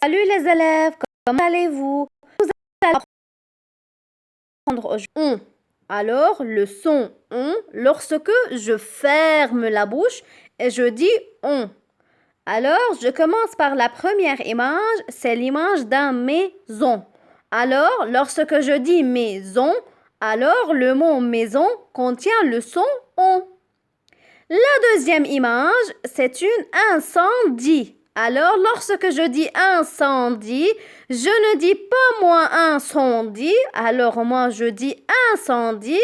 Salut les élèves, comment allez-vous? Nous allons apprendre aujourd'hui on. Alors, le son on, lorsque je ferme la bouche et je dis on. Alors, je commence par la première image, c'est l'image d'un maison. Alors, lorsque je dis maison, alors le mot maison contient le son on. La deuxième image, c'est une incendie. Alors, lorsque je dis incendie, je ne dis pas moi incendie, alors moi je dis incendie.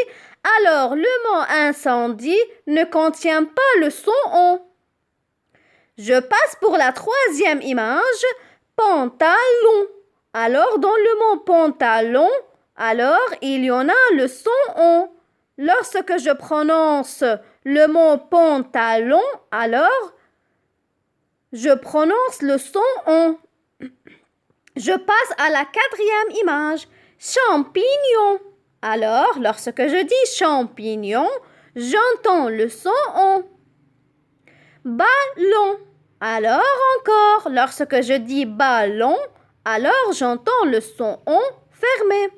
Alors, le mot incendie ne contient pas le son on. Je passe pour la troisième image, pantalon. Alors, dans le mot pantalon, alors il y en a le son on. Lorsque je prononce le mot pantalon, alors je prononce le son on. Je passe à la quatrième image, champignon. Alors, lorsque je dis champignon, j'entends le son on. Ballon. Alors encore, lorsque je dis ballon, alors j'entends le son on fermé.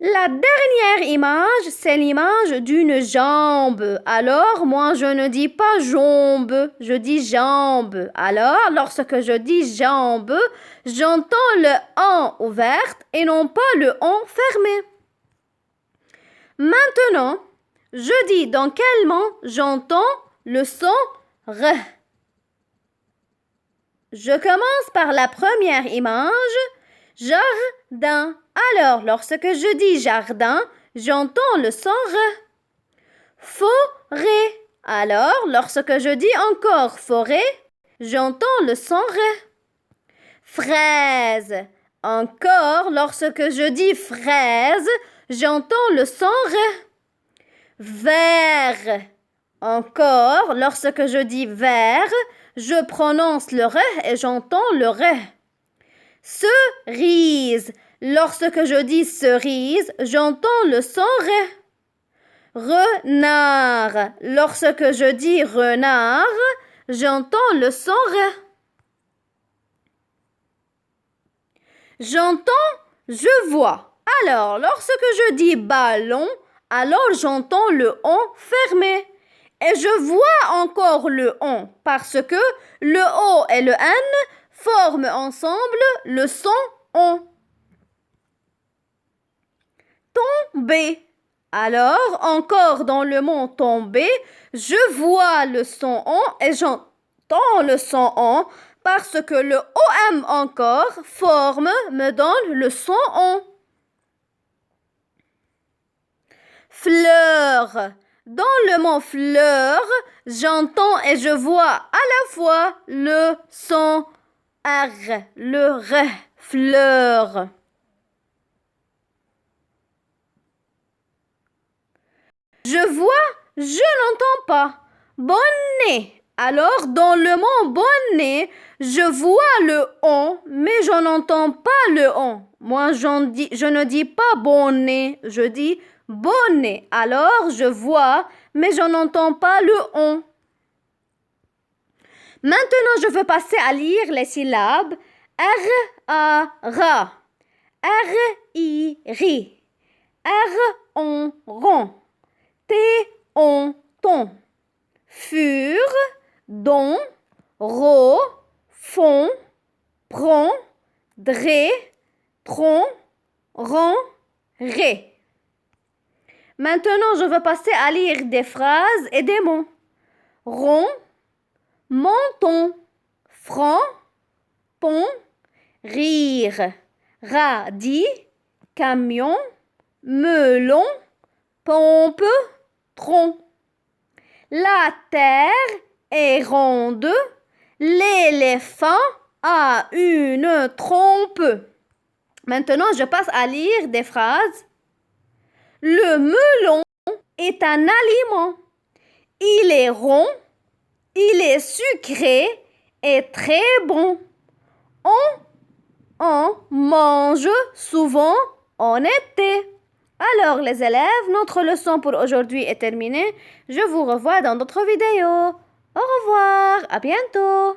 La dernière image, c'est l'image d'une jambe. Alors, moi, je ne dis pas jambe, je dis jambe. Alors, lorsque je dis jambe, j'entends le en ouvert et non pas le on fermé. Maintenant, je dis dans quel mot j'entends le son r. Je commence par la première image, jardin. Alors, lorsque je dis jardin, j'entends le son r. Forêt. Alors, lorsque je dis encore forêt, j'entends le son r. Fraise. Encore, lorsque je dis fraise, j'entends le son r. Vert. Encore, lorsque je dis vert, je prononce le r et j'entends le r. Cerise. Lorsque je dis cerise, j'entends le son r. Renard. Lorsque je dis renard, j'entends le son r. J'entends, je vois. Alors, lorsque je dis ballon, alors j'entends le on fermé. Et je vois encore le on parce que le o et le n forment ensemble le son on. Tomber. Alors, encore dans le mot tomber, je vois le son on et j'entends le son on parce que le om encore forme me donne le son on. Fleur. Dans le mot fleur, j'entends et je vois à la fois le son R, le R, fleur. Je vois, je n'entends pas. Bonnet. Alors, dans le mot bonnet, je vois le on, mais je n'entends pas le on. Moi, je ne dis pas bonnet, je dis bonnet. Alors, je vois, mais je n'entends pas le on. Maintenant, je veux passer à lire les syllabes R, A, ra, R, I, ri, R, on, rond, T, on, ton, fur, don, ro, fond, prend, dré, tron, rond, ré. Maintenant, je veux passer à lire des phrases et des mots. Rond, menton, franc, pont, rire, radis, camion, melon, pompe, tronc. La terre est ronde, l'éléphant a une trompe. Maintenant, je passe à lire des phrases. Le melon est un aliment. Il est rond, il est sucré et très bon. On en mange souvent en été. Alors les élèves, notre leçon pour aujourd'hui est terminée. Je vous revois dans d'autres vidéos. Au revoir, à bientôt.